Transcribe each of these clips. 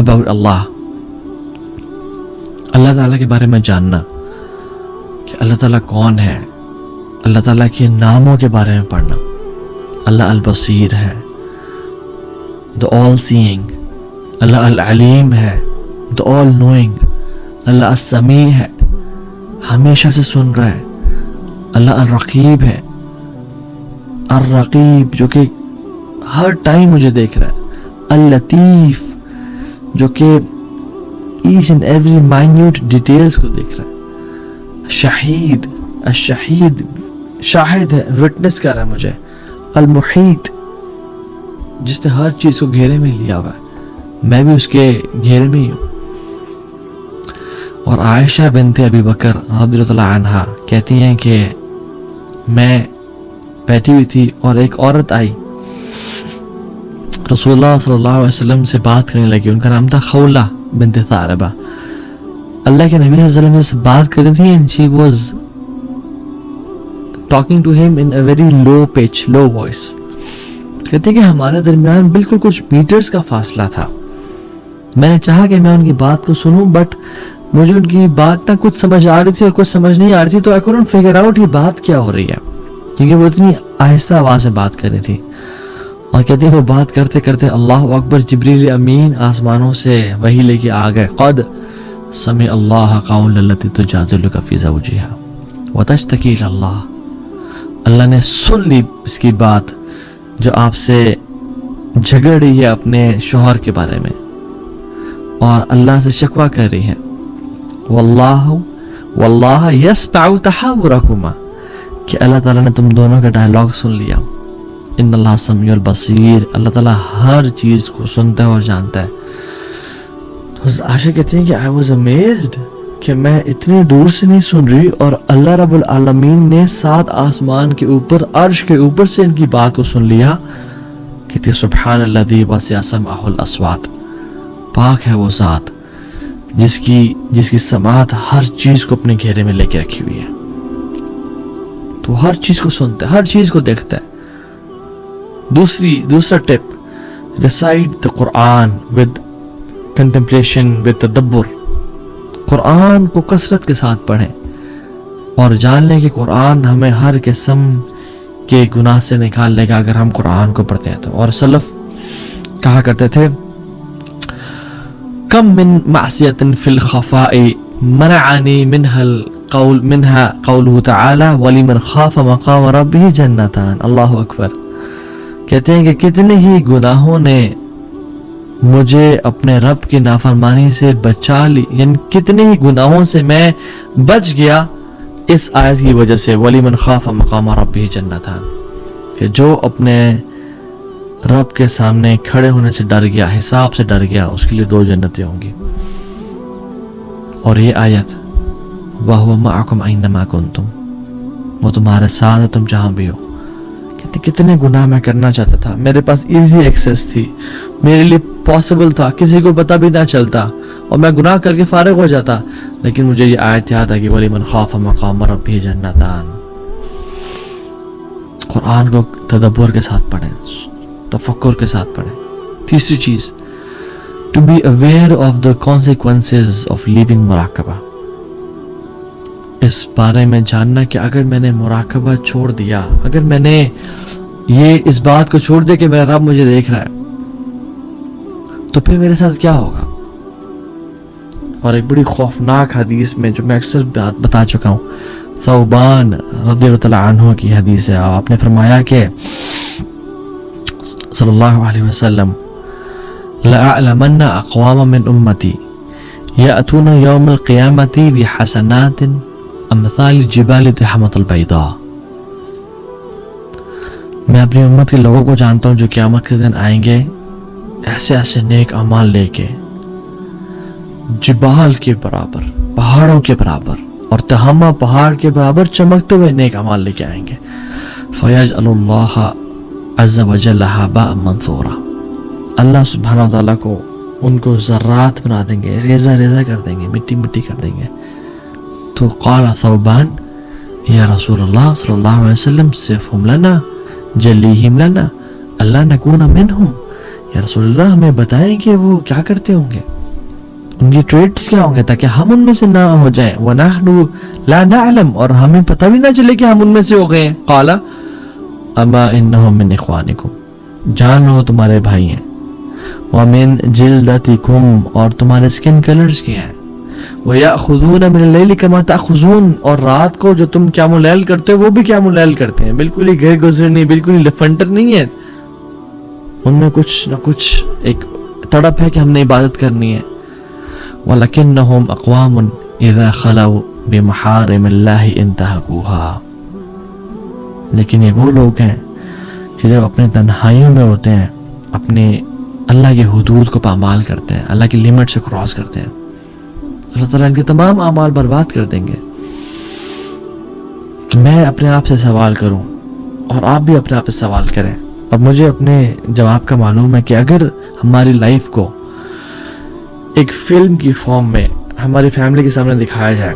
about Allah, اللہ تعالیٰ کے بارے میں جاننا کہ اللہ تعالیٰ کون ہے، اللہ تعالیٰ کے ناموں کے بارے میں پڑھنا. اللہ البصیر ہے، the all seeing. اللہ العلیم ہے، the all knowing. اللہ السمیع ہے، ہمیشہ سے سن رہا ہے. اللہ الرقیب ہے، الرقیب جو کہ ہر ٹائم مجھے دیکھ رہا ہے. اللطیف جو کہ each and every minute details کو دیکھ رہا ہے. شہید، الشہید شاہد ہے، وٹنس کر رہا ہے مجھے. المحیط جس نے ہر چیز کو گھیرے میں لیا ہوا ہے، میں بھی اس کے گھیرے میں ہی ہوں. اور عائشہ بنت ابی بکر رضی اللہ عنہا کہتی ہیں کہ میں بیٹھی ہوئی تھی اور ایک عورت آئی، رسول اللہ صلی اللہ علیہ وسلم سے بات کرنے لگی. ان کا نام تھا خولہ بنت ثعلبہ. اللہ کے نبی صلی اللہ علیہ وسلم سے بات کر رہی تھی and she was talking to him in a very low pitch, low voice. کہتے ہیں کہ ہمارے درمیان بالکل کچھ میٹرز کا فاصلہ تھا. میں نے چاہا کہ میں ان کی بات کو سنوں، بٹ مجھے ان کی بات نہ کچھ سمجھ آ رہی تھی اور کچھ سمجھ نہیں آ رہی تھی. تو I couldn't figure out یہ بات کیا ہو رہی ہے، کیونکہ وہ اتنی آہستہ آواز میں بات کر رہی تھی. اور کہتے ہیں وہ بات کرتے کرتے اللہ اکبر، جبریل امین آسمانوں سے وحی لے کے آ گئے. قد سمع اللہ قول التی تجادلک فی زوجہا وتشتکی الی اللہ. اللہ نے سن لی اس کی بات جو آپ سے جھگڑ رہی ہے اپنے شوہر کے بارے میں اور اللہ سے شکوہ کر رہی ہے. واللہ یسمع تحاورکما، کہ اللہ تعالیٰ نے تم دونوں کا ڈائلاگ سن لیا. ان اللہ سمیع البصیر، اللہ تعالیٰ ہر چیز کو سنتا ہے اور جانتا ہے. تو عائشہ کہتی ہیں کہ I was amazed کہ میں اتنی دور سے نہیں سن رہی اور اللہ رب العالمین نے 7 آسمان کے اوپر عرش کے اوپر سے ان کی بات کو سن لیا. کہتی سبحان الذی وسع سمعہ الاصوات، پاک ہے وہ ذات جس کی سماعت ہر چیز کو اپنے گھیرے میں لے کے رکھی ہوئی ہے. تو ہر چیز کو سنتا ہے، ہر چیز کو دیکھتا ہے. دوسرا ٹپ، recite the Quran with contemplation with تدبر. قرآن کو کثرت کے ساتھ پڑھیں اور جان لیں کہ قرآن ہمیں ہر قسم کے گناہ سے نکال لے گا اگر ہم قرآن کو پڑھتے ہیں تو. اور سلف کہا کرتے تھے کم من معصیت فی الخفاء منعنی منها قوله تعالی ولمن خاف مقام ربہ جنتان. اللہ اکبر. کہتے ہیں کہ کتنے ہی گناہوں نے مجھے اپنے رب کی نافرمانی سے بچا لی، یعنی کتنے ہی گناہوں سے میں بچ گیا اس آیت کی وجہ سے. وَلِمَنْ خَافَ مَقَامَ رَبِّهِ جَنَّتَانِ، کہ جو اپنے رب کے سامنے کھڑے ہونے سے ڈر گیا، حساب سے ڈر گیا، اس کے لیے 2 جنتیں ہوں گی. اور یہ آیت وَهُوَ مَعَكُمْ أَيْنَمَا كُنْتُمْ، وہ تمہارے ساتھ ہے تم جہاں بھی ہو. کتنے گناہ میں کرنا چاہتا تھا، میرے پاس ایزی ایکسیس تھی، میرے لیے پاسبل تھا، کسی کو پتہ بھی نہ چلتا اور میں گناہ کر کے فارغ ہو جاتا. لیکن مجھے یہ آیت یاد ہے کہ وَلِمَنْ خَافَ مَقَامَ رَبِّهِ جَنَّتَانِ. قرآن کو تدبر کے ساتھ پڑھیں، تفکر کے ساتھ پڑھیں. تیسری چیز، to be aware of the consequences of leaving مراقبہ. اس بارے میں جاننا کہ اگر میں نے مراقبہ چھوڑ دیا، اگر میں نے یہ اس بات کو چھوڑ دیا کہ میرا رب مجھے دیکھ رہا ہے، تو پھر میرے ساتھ کیا ہوگا. اور ایک بڑی خوفناک حدیث میں جو میں اکثر بتا چکا ہوں، ثوبان رضی اللہ عنہ کی حدیث ہے. آپ نے فرمایا کہ صلی اللہ علیہ وسلم لَأَعْلَمَنَّ أَقْوَامًا مِّنْ أُمَّتِي يَأْتُونَ يَوْمَ الْقِيَامَةِ بِحَسَنَاتٍ امثال جبال تحمت البیضاء. میں اپنی امت کے لوگوں کو جانتا ہوں جو قیامت کے دن آئیں گے ایسے ایسے نیک اعمال لے کے، جبال کے برابر، پہاڑوں کے برابر اور تہامہ پہاڑ کے برابر چمکتے ہوئے نیک اعمال لے کے آئیں گے. فیجعل اللہ عز وجل ہباء منثورا، اللہ سبحانہ وتعالیٰ کو ان کو ذرات بنا دیں گے، ریزہ ریزہ کر دیں گے، مٹی مٹی کر دیں گے. تو قال ثوبان یا رسول اللہ صلی اللہ علیہ وسلم صفهم لنا جلیہم لنا اللہ نکون منہم، یا رسول اللہ ہمیں بتائیں کہ وہ کیا کرتے ہوں گے, ان کی ٹریٹس کیا ہوں گے, تاکہ ہم ان میں سے نہ ہو جائیں. وَنَحْنُ لَا نَعْلَمُ, اور ہمیں پتہ بھی نہ چلے کہ ہم ان میں سے ہو گئے ہیں. قَالَ أَمَا إِنَّهُم مِّنْ إِخْوَانِكُمْ, جان لو تمہارے بھائی ہیں. وَمِن جِلْدَتِكُمْ, اور تمہارے سکن کلرز کے ہیں. وَيَأْخُذُونَ مِنَ اللَّيْلِ كَمَا تَأْخُذُونَ, اور رات کو جو تم قیام اللیل کرتے ہو وہ بھی قیام اللیل کرتے ہیں. بالکل ہی گئے گزر نہیں, بالکل ہی لفنٹر نہیں ہے, ان میں کچھ نہ کچھ ایک تڑپ ہے کہ ہم نے عبادت کرنی ہے. وَلَكِنَّهُمْ أَقْوَامٌ إِذَا خَلَوْا بِمَحَارِمِ اللَّهِ انْتَهَكُوهَا, لیکن یہ وہ لوگ ہیں کہ جب اپنے تنہائیوں میں ہوتے ہیں اپنے اللہ کی حدود کو پامال کرتے ہیں, اللہ کی لیمٹ سے کراس کرتے ہیں, اللہ تعالیٰ ان کے تمام اعمال برباد کر دیں گے. میں اپنے آپ سے سوال کروں اور آپ بھی اپنے آپ سے سوال کریں, اور مجھے اپنے جواب کا معلوم ہے کہ اگر ہماری لائف کو ایک فلم کی فارم میں ہماری فیملی کے سامنے دکھایا جائے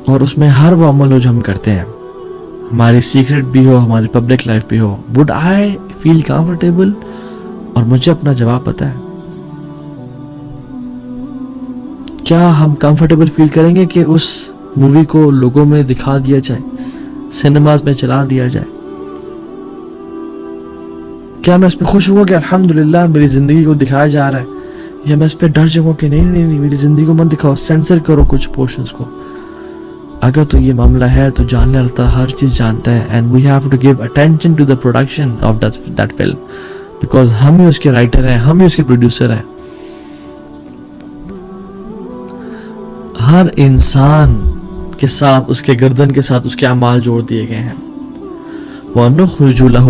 اور اس میں ہر وہ عمل ہو جو ہم کرتے ہیں, ہماری سیکرٹ بھی ہو, ہماری پبلک لائف بھی ہو, would I feel comfortable؟ اور مجھے اپنا جواب پتہ ہے. کیا ہم کمفرٹیبل فیل کریں گے کہ اس مووی کو لوگوں میں دکھا دیا جائے, سینماز میں چلا دیا جائے؟ کیا میں اس پہ خوش ہوں کہ الحمدللہ میری زندگی کو دکھایا جا رہا ہے, یا میں اس پہ ڈر جاؤں کہ نہیں میری زندگی کو مت دکھاؤ, سینسر کرو کچھ پورشنز کو؟ اگر تو یہ معاملہ ہے تو جاننے والا ہر چیز جانتا ہے, and we have to give attention to the production of that film, because ہم ہی اس کے رائٹر ہیں, ہم ہی اس کے پروڈیوسر ہیں. ہر انسان کے ساتھ, اس کے گردن کے ساتھ اس کے اعمال جوڑ دیے گئے ہیں. وَنُخْرِجُ لَهُ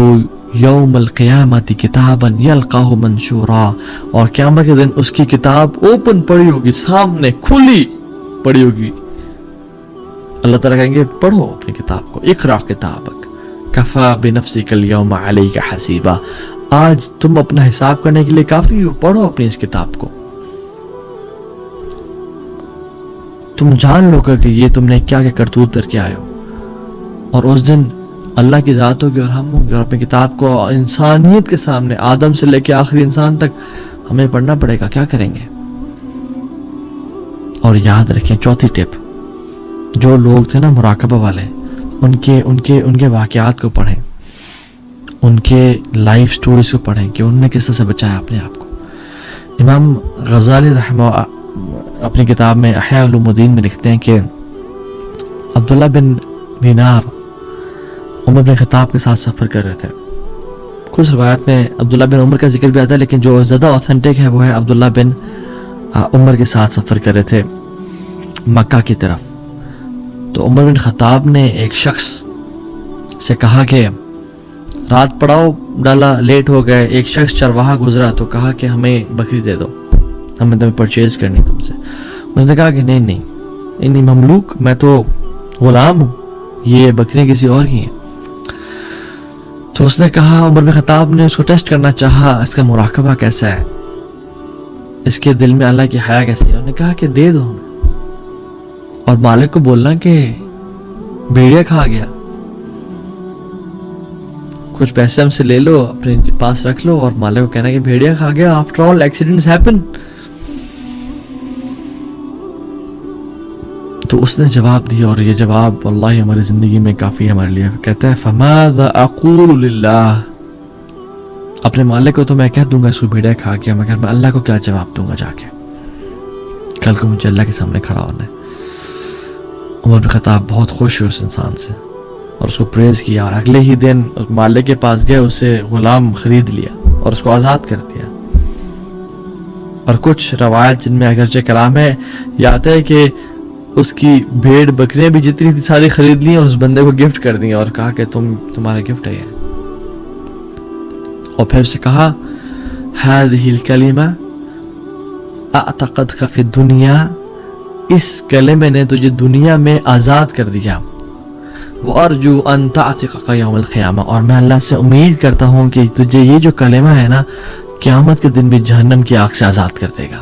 يَوْمَ الْقِيَامَةِ كِتَابًا يَلْقَاهُ مَنْشُورًا, اور قیامت کے دن اس کی کتاب اوپن پڑی ہوگی, سامنے کھلی پڑی ہوگی. اللہ تعالیٰ کہیں گے پڑھو اپنی کتاب کو, اقرأ کتابک کفا بنفسک اليوم علیک حسیبا, آج تم اپنا حساب کرنے کے لیے کافی ہو, پڑھو اپنی اس کتاب کو. تم جان لو کہ یہ تم نے کیا کرتوت کر کے آئے ہو, اور اس دن اللہ کی ذات ہوگی اور ہم ہوں گے, اور اپنی کتاب کو انسانیت کے سامنے, آدم سے لے کے آخری انسان تک ہمیں پڑھنا پڑے گا. کیا کریں گے؟ اور یاد رکھیں چوتھی ٹپ, جو لوگ تھے نا مراقبہ والے, ان کے واقعات کو پڑھیں, ان کے لائف سٹوریز کو پڑھیں کہ انہوں نے کس طرح سے بچایا اپنے آپ کو. امام غزالی رحمہ اپنی کتاب میں احیاء علوم الدین میں لکھتے ہیں کہ عبداللہ بن دینار عمر بن خطاب کے ساتھ سفر کر رہے تھے. کچھ روایت میں عبداللہ بن عمر کا ذکر بھی آتا ہے, لیکن جو زیادہ اوتھینٹک ہے وہ ہے عبداللہ بن عمر کے ساتھ سفر کر رہے تھے مکہ کی طرف. تو عمر بن خطاب نے ایک شخص سے کہا کہ رات پڑاؤ ڈالا, لیٹ ہو گئے, ایک شخص چرواہا گزرا تو کہا کہ ہمیں بکری دے دو, ہمیں تمہیں پرچیز کرنی تم سے. اس نے کہا کہ نہیں مملوک, میں تو غلام ہوں, یہ بکریاں کسی اور کی ہیں. تو اس نے کہا, عمر بن خطاب نے اس کو ٹیسٹ کرنا چاہا, اس کا مراقبہ کیسا ہے, اس کے دل میں اللہ کی حیا کیسی ہے. انہوں نے کہا کہ دے دو, اور مالک کو بولنا کہ بھیڑیا کھا گیا, کچھ پیسے ہم سے لے لو, اپنے پاس رکھ لو, اور مالک کو کہنا کہ بھیڑیا کھا گیا. After all accidents happen. تو اس نے جواب دیا, اور یہ جواب واللہ ہماری زندگی میں کافی ہمارے لیے. کہتا ہے فَمَاذَا أَقُولُ لِلَّهِ, اپنے مالک کو تو میں کہہ دوں گا اس کو بھیڑیا کھا گیا, مگر میں اللہ کو کیا جواب دوں گا جا کے, کل کو مجھے اللہ کے سامنے کھڑا ہونا ہے. عمر بن خطاب بہت خوش ہوئے اس انسان سے اور اس کو پریز کیا, اور اگلے ہی دن اس مالک کے پاس گئے, اسے غلام خرید لیا اور اس کو آزاد کر دیا. اور کچھ روایت جن میں اگرچہ کلام ہے, یہ آتا ہے کہ اس کی بھیڑ بکریاں بھی جتنی تھی ساری خرید لی, اور اس بندے کو گفٹ کر دی, اور کہا کہ تمہارا گفٹ ہے یہ. اور پھر اسے کہا هذه الكلمة اعتقدك في الدنيا, اس کلمے نے تجھے دنیا میں آزاد کر دیا. وَأَرْجُو أَن تَعْتِقَكَ يَوْمَ الْقِيَامَةِ, اور میں اللہ سے امید کرتا ہوں کہ تجھے یہ جو کلمہ ہے نا قیامت کے دن بھی جہنم کی آگ سے آزاد کر دے گا.